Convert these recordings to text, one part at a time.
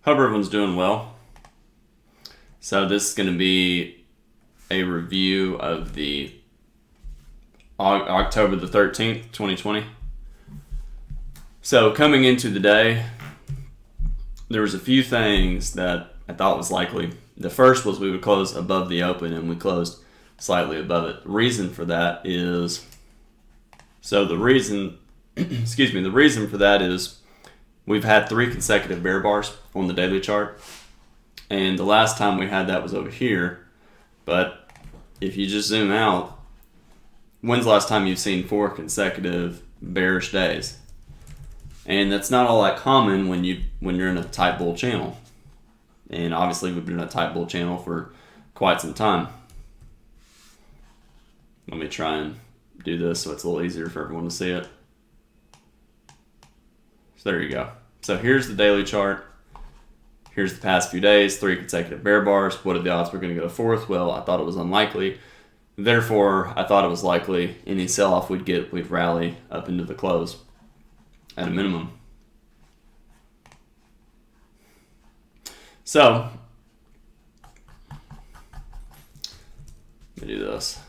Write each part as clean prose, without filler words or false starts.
Hope everyone's doing well. So this is going to be a review of the October the 13th, 2020. So coming into the day, there was a few things that I thought was likely. The first was we would close above the open, and we closed slightly above it. The reason for that is, the reason for that is we've had 3 consecutive bear bars on the daily chart, and the last time we had that was over here. But if you just zoom out, when's the last time you've seen 4 consecutive bearish days? And that's not all that common when you're in a tight bull channel. And obviously we've been in a tight bull channel for quite some time. Let me try and do this so it's a little easier for everyone to see it. So there you go. So here's the daily chart. Here's the past few days, 3 consecutive bear bars. What are the odds we're going to go to 4th? Well, I thought it was unlikely. Therefore, I thought it was likely any sell-off we'd rally up into the close at a minimum. So, let me do this.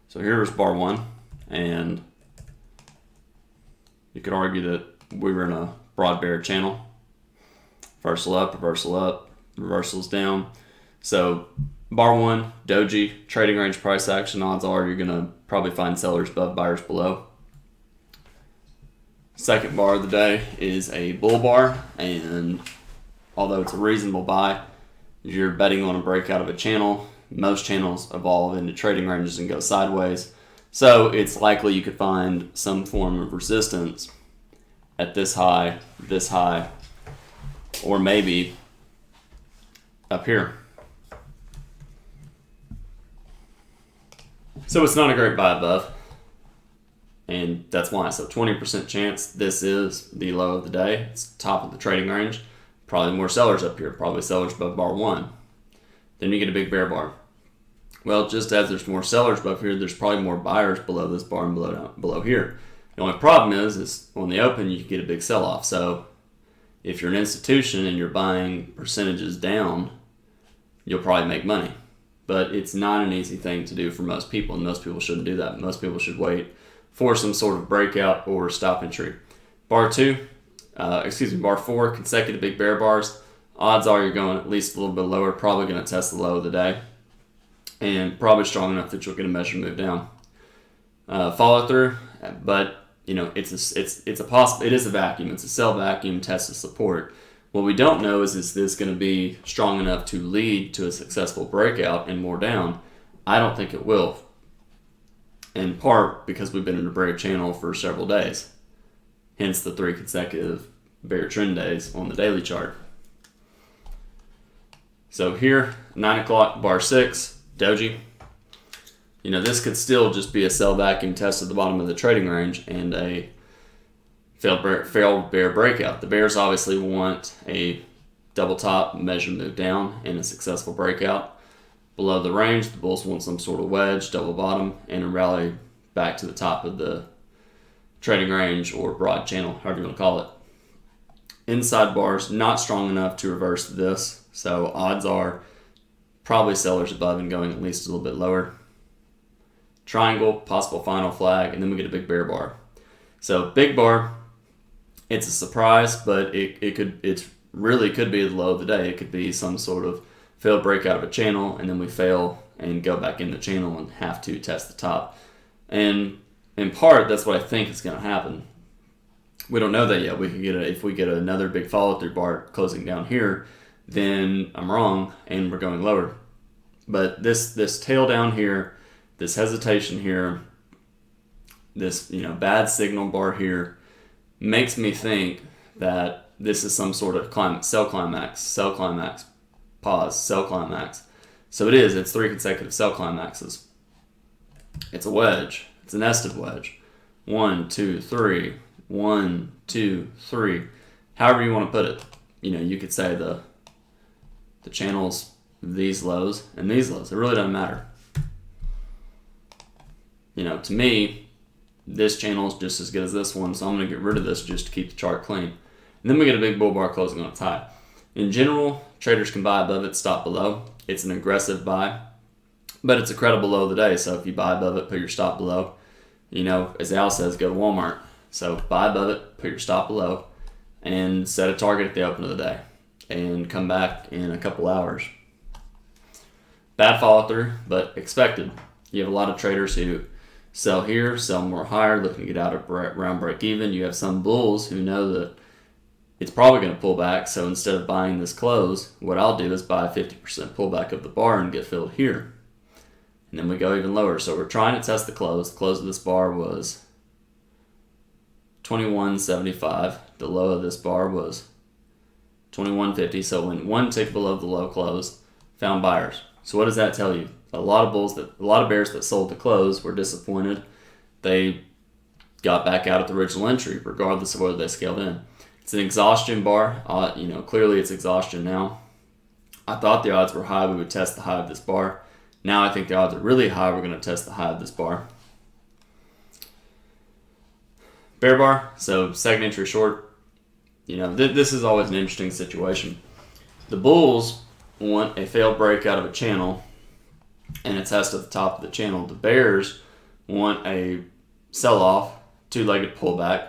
So here was bar 1, and you could argue that we were in a broad bear channel. Reversal up, reversals down. So bar 1, doji, trading range price action. Odds are you're going to probably find sellers above, buyers below. Second bar of the day is a bull bar, and although it's a reasonable buy, you're betting on a breakout of a channel. Most channels evolve into trading ranges and go sideways. So it's likely you could find some form of resistance at this high, or maybe up here. So it's not a great buy above, and that's why. So 20% chance this is the low of the day. It's top of the trading range. Probably more sellers up here, probably sellers above bar 1. Then you get a big bear bar. Well, just as there's more sellers above here, there's probably more buyers below this bar and below here. The only problem is on the open you can get a big sell-off. So if you're an institution and you're buying percentages down, you'll probably make money. But it's not an easy thing to do for most people, and most people shouldn't do that. Most people should wait for some sort of breakout or stop entry. Bar 4, consecutive big bear bars. Odds are you're going at least a little bit lower, probably going to test the low of the day, and probably strong enough that you'll get a measured move down. Follow through, but it is a vacuum. It's a sell vacuum, test of support. What we don't know is this going to be strong enough to lead to a successful breakout and more down? I don't think it will. In part because we've been in a bear channel for several days. Hence the 3 consecutive bear trend days on the daily chart. So here, 9 o'clock, bar 6, doji. This could still just be a sell vacuum test at the bottom of the trading range and a failed bear breakout. The bears obviously want a double top, measured move down, and a successful breakout. Below the range, the bulls want some sort of wedge, double bottom, and a rally back to the top of the trading range or broad channel, however you want to call it. Inside bars, not strong enough to reverse this, so odds are probably sellers above and going at least a little bit lower. Triangle, possible final flag, and then we get a big bear bar. So big bar, it's a surprise, but it really could be the low of the day. It could be some sort of failed breakout of a channel, and then we fail and go back in the channel and have to test the top. And in part, that's what I think is going to happen. We don't know that yet. If we get another big follow-through bar closing down here, then I'm wrong and we're going lower. But this tail down here, this hesitation here, this bad signal bar here, makes me think that this is some sort of sell climax, pause, sell climax. So it is. It's 3 consecutive sell climaxes. It's a wedge. It's a nested wedge. 1, 2, 3. 1, 2, 3. However you want to put it. You could say the channels, these lows and these lows. It really doesn't matter. to me, this channel is just as good as this one, so I'm going to get rid of this just to keep the chart clean. And then we get a big bull bar closing on its high. In general, traders can buy above it, stop below. It's an aggressive buy, but it's a credible low of the day. So if you buy above it, put your stop below. As Al says, go to Walmart. So buy above it, put your stop below, and set a target at the open of the day, and come back in a couple hours. Bad follow through, but expected. You have a lot of traders who sell here, sell more higher, looking to get out around break even. You have some bulls who know that it's probably going to pull back, so instead of buying this close, what I'll do is buy a 50% pullback of the bar and get filled here. And then we go even lower. So we're trying to test the close. The close of this bar was 21.75. The low of this bar was 21.50. So went one tick below the low close, found buyers. So what does that tell you? A lot of bears that sold the close were disappointed. They got back out at the original entry, regardless of whether they scaled in. It's an exhaustion bar. Clearly it's exhaustion now. I thought the odds were high we would test the high of this bar. Now I think the odds are really high we're going to test the high of this bar. Bear bar, so second entry short. This is always an interesting situation. The bulls want a failed break out of a channel and a test at the top of the channel. The bears want a sell-off, two-legged pullback.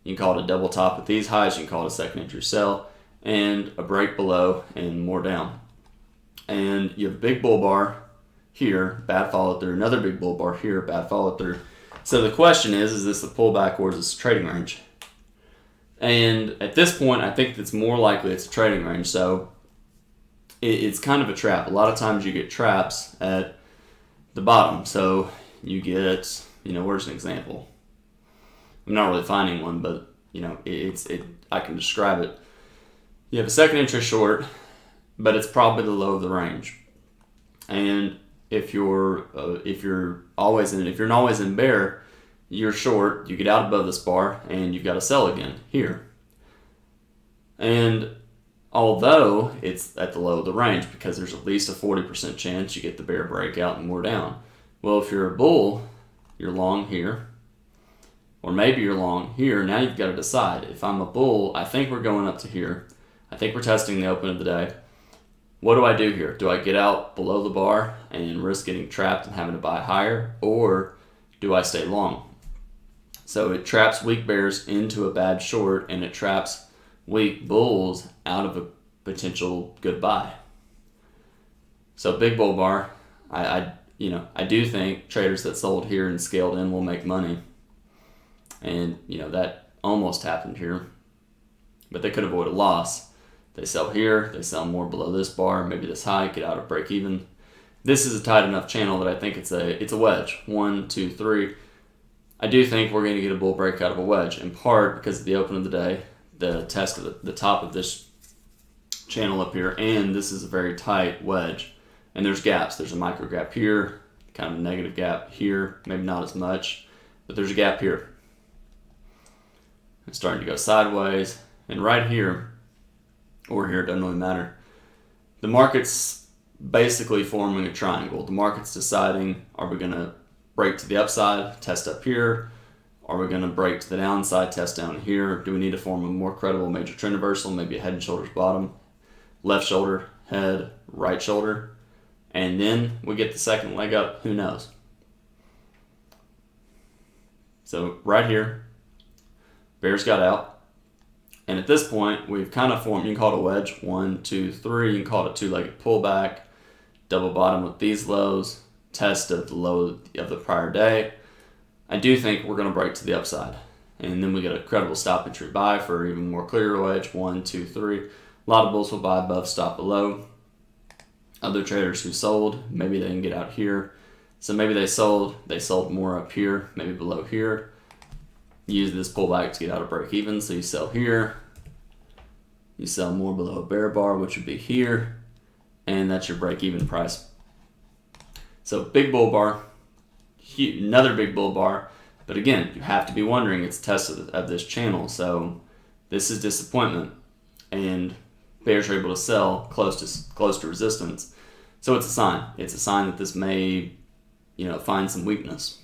You can call it a double top at these highs. You can call it a second entry sell, and a break below and more down. And you have a big bull bar here, bad follow through. Another big bull bar here, bad follow through. So the question is this a pullback or is this a trading range? And at this point, I think it's more likely it's a trading range. So it's kind of a trap. A lot of times you get traps at the bottom. So you get, where's an example? I'm not really finding one, but I can describe it. You have a second entry short, but it's probably the low of the range. And if you're always in bear, you're short. You get out above this bar, and you've got to sell again here. And although it's at the low of the range, because there's at least a 40% chance you get the bear breakout and more down. Well, if you're a bull, you're long here. Or maybe you're long here. Now you've got to decide. If I'm a bull, I think we're going up to here. I think we're testing the open of the day. What do I do here? Do I get out below the bar and risk getting trapped and having to buy higher? Or do I stay long? So it traps weak bears into a bad short, and it traps weak bulls out of a potential good buy. So big bull bar. I do think traders that sold here and scaled in will make money. And, that almost happened here. But they could avoid a loss. They sell here, they sell more below this bar, maybe this high, get out of break even. This is a tight enough channel that I think it's a wedge. 1, 2, 3. I do think we're going to get a bull break out of a wedge, in part because of the open of the day, the test of the top of this channel up here, and this is a very tight wedge. And there's gaps. There's a micro gap here, kind of a negative gap here, maybe not as much, but there's a gap here. It's starting to go sideways, and right here, or here, it doesn't really matter. The market's basically forming a triangle. The market's deciding, are we going to break to the upside, test up here? Are we going to break to the downside, test down here? Do we need to form a more credible major trend reversal, maybe a head and shoulders bottom, left shoulder, head, right shoulder? And then we get the second leg up, who knows? So right here, bears got out. And at this point, we've kind of formed, you can call it a wedge, 1, 2, 3. You can call it a two-legged pullback, double bottom with these lows, test of the low of the prior day. I do think we're going to break to the upside. And then we get a credible stop entry buy for even more clear wedge, 1, 2, 3. A lot of bulls will buy above, stop below. Other traders who sold, maybe they didn't get out here. So maybe they sold more up here, maybe below here. Use this pullback to get out of break even. So you sell here, you sell more below a bear bar, which would be here, and that's your break even price. So big bull bar, another big bull bar, but again, you have to be wondering, it's a test of this channel. So this is disappointment, and bears are able to sell close to resistance. So it's a sign. It's a sign that this may, find some weakness.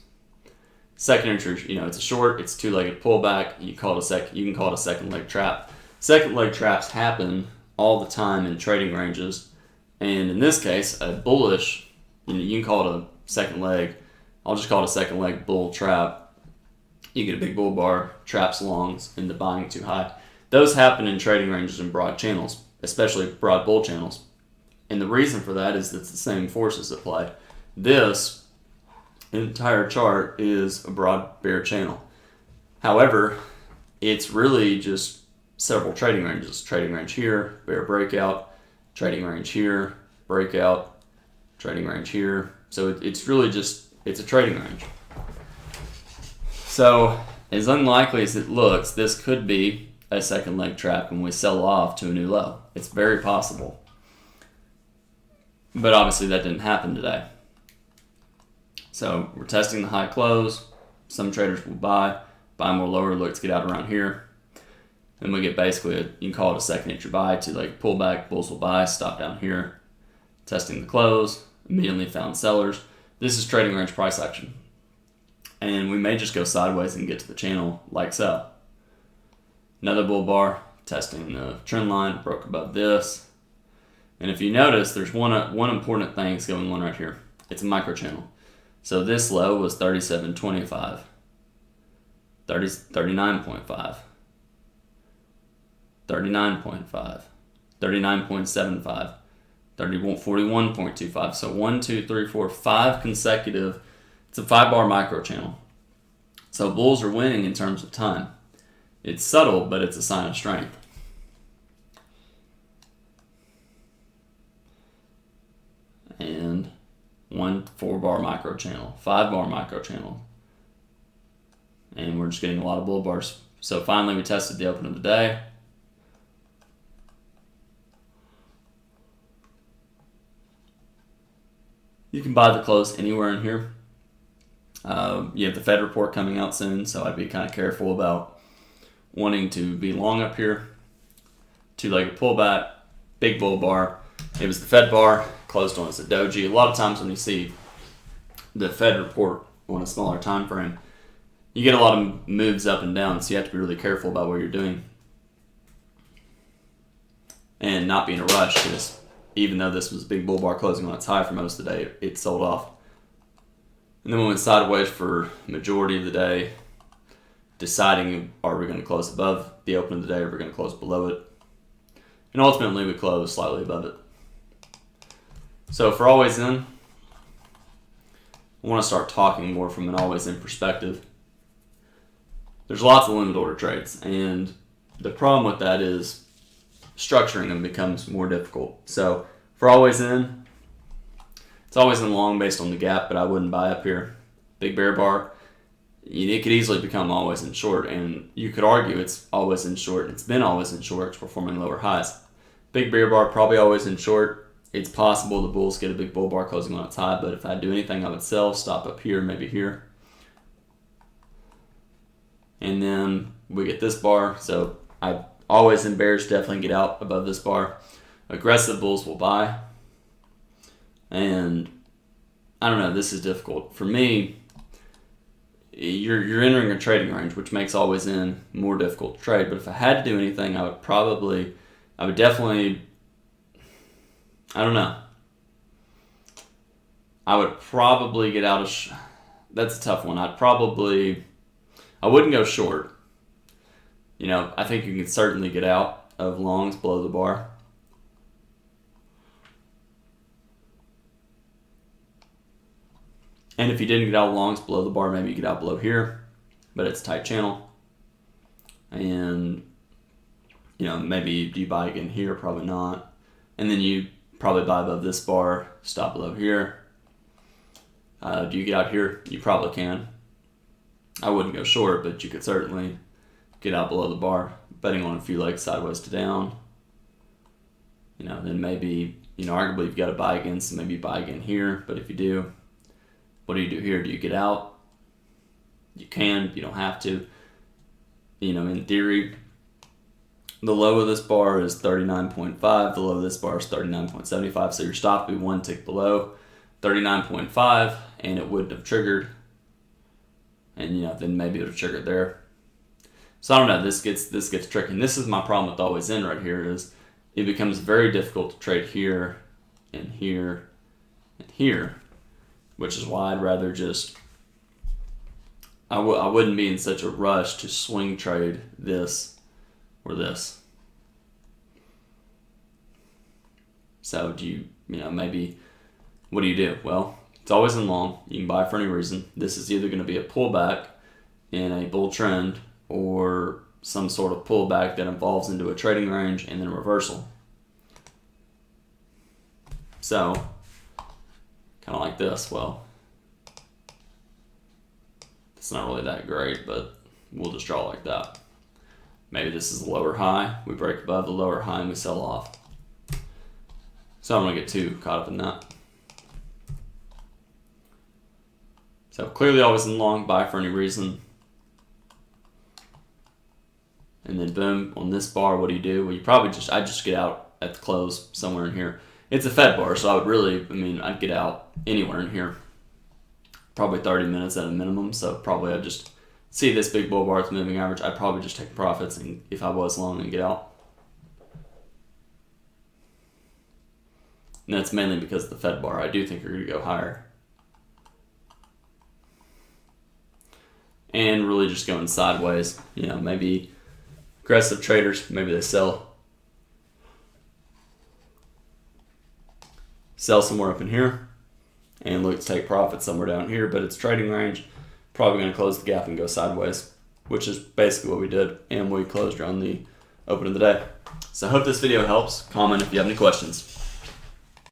Second entry, it's a short, it's two-legged pullback. You can call it a second leg trap. Second leg traps happen all the time in trading ranges, and in this case, a bullish, you can call it a second leg. I'll just call it a second leg bull trap. You get a big bull bar, traps longs into buying too high. Those happen in trading ranges and broad channels, especially broad bull channels. And the reason for that is it's the same forces at play. This entire chart is a broad bear channel. However, it's really just several trading ranges. Trading range here, bear breakout, trading range here, breakout, trading range here. So it's really just, it's a trading range. So as unlikely as it looks, this could be a second leg trap and we sell off to a new low. It's very possible. But obviously that didn't happen today. So we're testing the high close. Some traders will buy more lower, look to get out around here. Then we get basically, you can call it a second entry buy, two-leg pullback, bulls will buy, stop down here. Testing the close, immediately found sellers. This is trading range price action. And we may just go sideways and get to the channel like so. Another bull bar, testing the trend line, broke above this. And if you notice, there's one important thing that's going on right here. It's a micro channel. So this low was 37.25, 39.5, 39.5, 39.75, 41.25. So 1, 2, 3, 4, 5 consecutive. It's a 5-bar micro channel. So bulls are winning in terms of time. It's subtle, but it's a sign of strength. And 1 4-bar micro channel, 5-bar micro channel. And we're just getting a lot of bull bars. So finally we tested the open of the day. You can buy the close anywhere in here. You have the Fed report coming out soon, so I'd be kind of careful about wanting to be long up here. Two-legged pullback, big bull bar. It was the Fed bar, closed on as a doji. A lot of times when you see the Fed report on a smaller time frame, you get a lot of moves up and down, so you have to be really careful about what you're doing and not be in a rush, because even though this was a big bull bar closing on its high for most of the day, it sold off. And then we went sideways for majority of the day, deciding are we going to close above the open of the day or we're going to close below it. And ultimately we closed slightly above it. So for always in, I want to start talking more from an always in perspective. There's lots of limit order trades, and the problem with that is structuring them becomes more difficult. So for always in, it's always in long based on the gap, but I wouldn't buy up here. Big bear bar, it could easily become always in short, and you could argue it's always in short. It's been always in short. It's performing lower highs. Big bear bar, probably always in short. It's possible the bulls get a big bull bar closing on its high, but if I do anything, I would sell, stop up here, maybe here. And then we get this bar, so I always in bears definitely get out above this bar. Aggressive bulls will buy. And I don't know, this is difficult. For me, you're entering a trading range, which makes always in more difficult to trade. But if I had to do anything, I would definitely, I don't know. I would probably get out of, that's a tough one. I wouldn't go short. I think you can certainly get out of longs below the bar. And if you didn't get out of longs below the bar, maybe you get out below here, but it's a tight channel. And, maybe do you buy again here? Probably not. And then you probably buy above this bar, stop below here. Do you get out here? You probably can. I wouldn't go short, but you could certainly get out below the bar, betting on a few legs sideways to down. Then maybe, arguably you've got to buy again, so maybe you buy again here. But if you do, what do you do here? Do you get out? You can, you don't have to. In theory, the low of this bar is 39.5, the low of this bar is 39.75, so your stop would be one tick below 39.5, and it wouldn't have triggered. and then maybe it'll trigger it there. So I don't know. This gets tricky. And this is my problem with always in right here is it becomes very difficult to trade here and here and here, which is why I'd rather just I wouldn't be in such a rush to swing trade this or this. So do you maybe what do you do? Well, it's always in long. You can buy for any reason. This is either going to be a pullback in a bull trend or some sort of pullback that evolves into a trading range and then a reversal. So, kind of like this. Well, it's not really that great, but we'll just draw like that. Maybe this is the lower high. We break above the lower high and we sell off. So I don't want to get too caught up in that. So clearly always in long, buy for any reason. And then boom, on this bar, what do? Well, I'd just get out at the close somewhere in here. It's a Fed bar, so I'd get out anywhere in here. Probably 30 minutes at a minimum, so probably I'd just see this big bull bar, it's moving average, I'd probably just take profits and if I was long and get out. And that's mainly because of the Fed bar. I do think you're going to go higher. And really just going sideways. Maybe aggressive traders, maybe they sell somewhere up in here and look to take profit somewhere down here, but it's trading range, probably going to close the gap and go sideways, which is basically what we did, and we closed around the open of the day. So I hope this video helps. Comment if you have any questions.